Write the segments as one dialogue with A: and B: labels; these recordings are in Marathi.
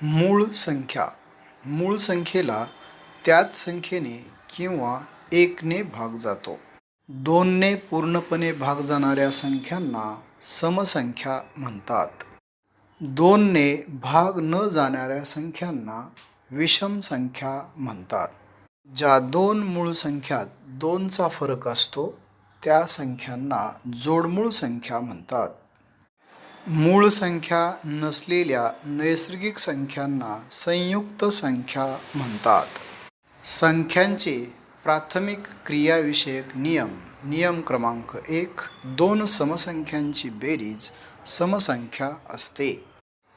A: मूळ संख्या. मूळ संख्येला त्याच संख्येने किंवा एकने भाग जातो. दोनने पूर्णपणे भाग जाणाऱ्या संख्यांना समसंख्या म्हणतात. दोनने भाग न जाणाऱ्या संख्यांना विषम संख्या म्हणतात. ज्या दोन मूळ संख्यात दोनचा फरक असतो त्या संख्यांना जोडमूळ संख्या म्हणतात. मूळ संख्या नसलेल्या नैसर्गिक संख्यांना संयुक्त संख्या म्हणतात. संख्यांचे प्राथमिक क्रियाविषयक नियम. नियम क्रमांक 1. दोन समसंख्यांची बेरीज समसंख्या असते.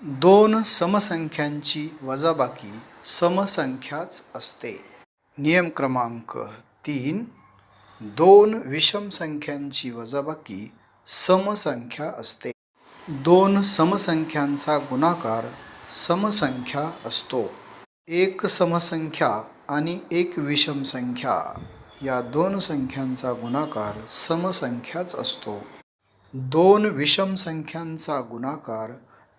A: दोन समसंख्यांची वजाबाकी समसंख्याच असते. नियम क्रमांक 3. दोन विषम संख्यांची वजाबाकी समसंख्या असते. दोन समसंख्यांचा गुणाकार समसंख्या असतो. एक समसंख्या आणि एक विषम संख्या या दोन संख्यांचा गुणाकार समसंख्याच असतो. दोन विषम संख्यांचा गुणाकार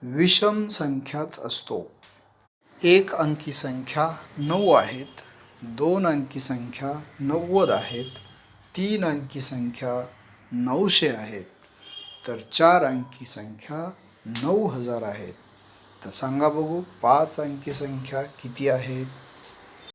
A: विषम संख्याच असतो. एक अंकी संख्या 9 आहेत, दोन अंकी संख्या 90 आहेत, तीन अंकी संख्या 900 आहेत, तर चार अंकी संख्या 9000 आहेत. तर सांगा बघू, पाच अंकी संख्या किती आहेत?